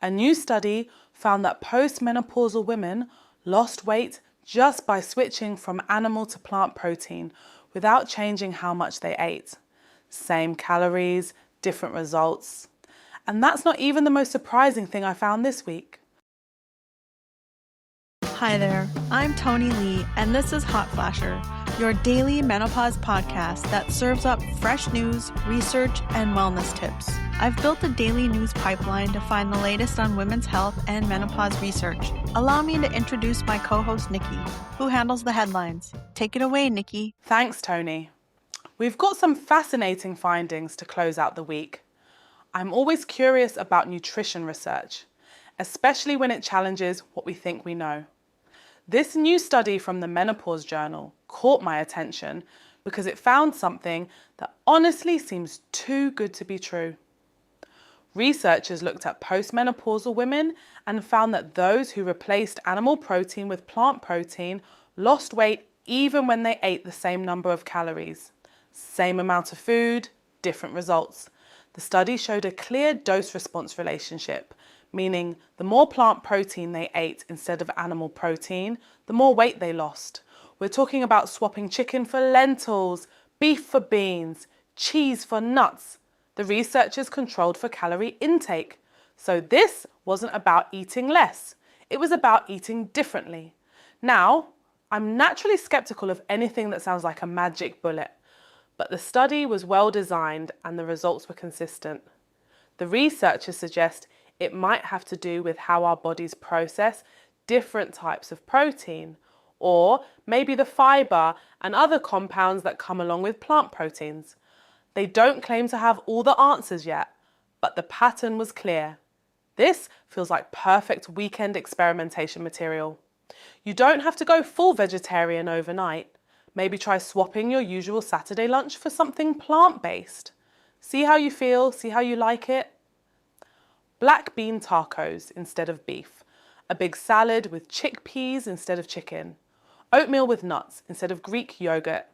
A new study found that postmenopausal women lost weight just by switching from animal to plant protein without changing how much they ate. Same calories, different results. And that's not even the most surprising thing I found this week. Hi there, I'm Tony Lee, and this is Hot Flasher, your daily menopause podcast that serves up fresh news, research, and wellness tips. I've built a daily news pipeline to find the latest on women's health and menopause research. Allow me to introduce my co-host, Nikki, who handles the headlines. Take it away, Nikki. Thanks, Tony. We've got some fascinating findings to close out the week. I'm always curious about nutrition research, especially when it challenges what we think we know. This new study from the Menopause journal caught my attention because it found something that honestly seems too good to be true. Researchers looked at postmenopausal women and found that those who replaced animal protein with plant protein lost weight even when they ate the same number of calories. Same amount of food, different results. The study showed a clear dose-response relationship, meaning the more plant protein they ate instead of animal protein, the more weight they lost. We're talking about swapping chicken for lentils, beef for beans, cheese for nuts. The researchers controlled for calorie intake. So this wasn't about eating less. It was about eating differently. Now, I'm naturally skeptical of anything that sounds like a magic bullet, but the study was well designed and the results were consistent. The researchers suggest it might have to do with how our bodies process different types of protein, or maybe the fiber and other compounds that come along with plant proteins. They don't claim to have all the answers yet, but the pattern was clear. This feels like perfect weekend experimentation material. You don't have to go full vegetarian overnight. Maybe try swapping your usual Saturday lunch for something plant-based. See how you feel, see how you like it. Black bean tacos instead of beef. A big salad with chickpeas instead of chicken. Oatmeal with nuts instead of Greek yogurt.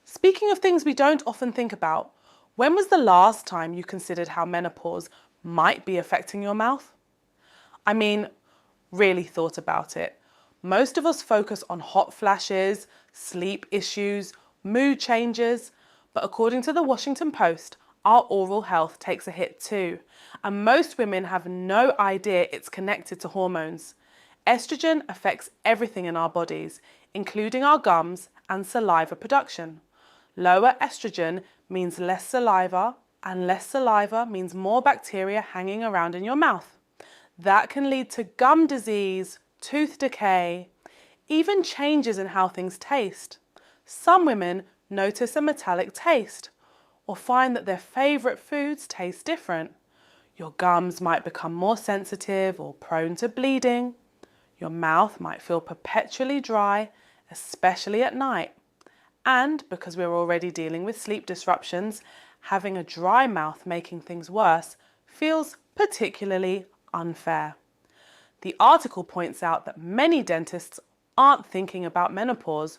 Speaking of things we don't often think about, when was the last time you considered how menopause might be affecting your mouth? I mean, really thought about it. Most of us focus on hot flashes, sleep issues, mood changes, but according to the Washington Post, our oral health takes a hit too, and most women have no idea it's connected to hormones. Estrogen affects everything in our bodies, including our gums and saliva production. Lower estrogen means less saliva, and less saliva means more bacteria hanging around in your mouth. That can lead to gum disease, tooth decay, even changes in how things taste. Some women notice a metallic taste, or find that their favourite foods taste different. Your gums might become more sensitive or prone to bleeding. Your mouth might feel perpetually dry, especially at night. And because we're already dealing with sleep disruptions, having a dry mouth making things worse feels particularly unfair. The article points out that many dentists aren't thinking about menopause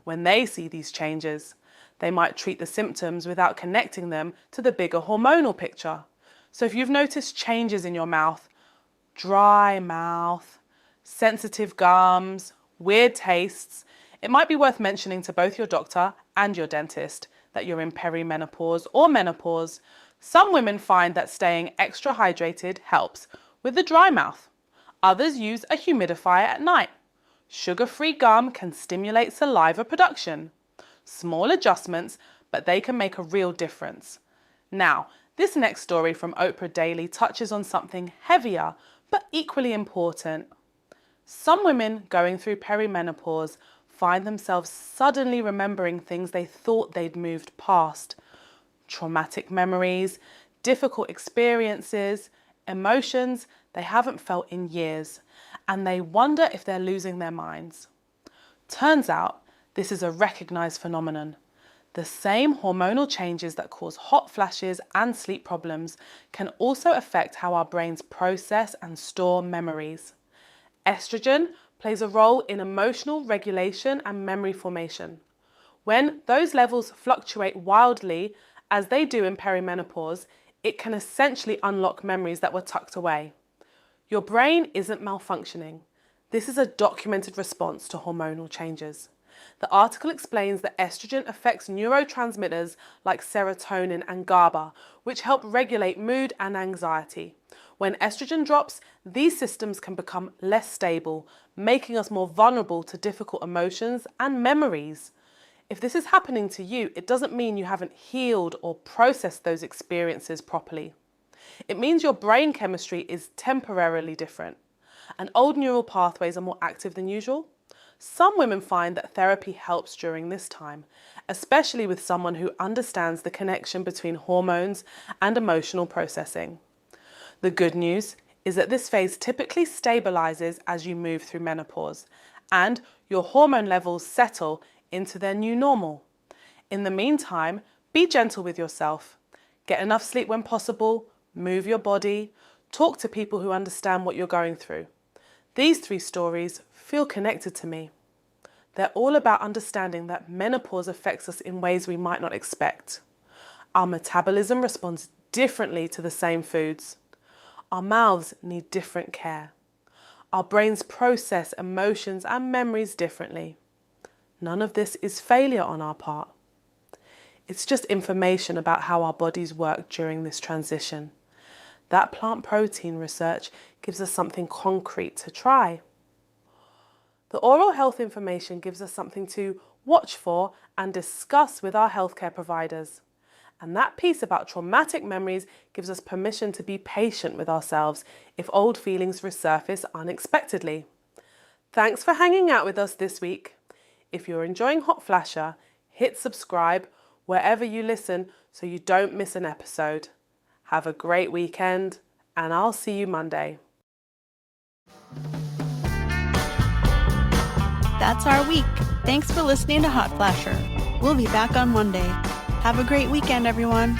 when they see these changes. They might treat the symptoms without connecting them to the bigger hormonal picture. So if you've noticed changes in your mouth, dry mouth, sensitive gums, weird tastes, it might be worth mentioning to both your doctor and your dentist that you're in perimenopause or menopause. Some women find that staying extra hydrated helps with the dry mouth. Others use a humidifier at night. Sugar-free gum can stimulate saliva production. Small adjustments, but they can make a real difference. Now, this next story from Oprah Daily touches on something heavier, but equally important. Some women going through perimenopause find themselves suddenly remembering things they thought they'd moved past. Traumatic memories, difficult experiences, emotions they haven't felt in years, and they wonder if they're losing their minds. Turns out, this is a recognized phenomenon. The same hormonal changes that cause hot flashes and sleep problems can also affect how our brains process and store memories. Estrogen plays a role in emotional regulation and memory formation. When those levels fluctuate wildly, as they do in perimenopause, it can essentially unlock memories that were tucked away. Your brain isn't malfunctioning. This is a documented response to hormonal changes. The article explains that estrogen affects neurotransmitters like serotonin and GABA, which help regulate mood and anxiety. When estrogen drops, these systems can become less stable, making us more vulnerable to difficult emotions and memories. If this is happening to you, it doesn't mean you haven't healed or processed those experiences properly. It means your brain chemistry is temporarily different, and old neural pathways are more active than usual. Some women find that therapy helps during this time, especially with someone who understands the connection between hormones and emotional processing. The good news is that this phase typically stabilizes as you move through menopause, and your hormone levels settle into their new normal. In the meantime, be gentle with yourself. Get enough sleep when possible, move your body, talk to people who understand what you're going through. These 3 stories feel connected to me. They're all about understanding that menopause affects us in ways we might not expect. Our metabolism responds differently to the same foods. Our mouths need different care. Our brains process emotions and memories differently. None of this is failure on our part. It's just information about how our bodies work during this transition. That plant protein research gives us something concrete to try. The oral health information gives us something to watch for and discuss with our healthcare providers. And that piece about traumatic memories gives us permission to be patient with ourselves if old feelings resurface unexpectedly. Thanks for hanging out with us this week. If you're enjoying Hot Flasher, hit subscribe wherever you listen so you don't miss an episode. Have a great weekend, and I'll see you Monday. That's our week. Thanks for listening to Hot Flasher. We'll be back on Monday. Have a great weekend, everyone.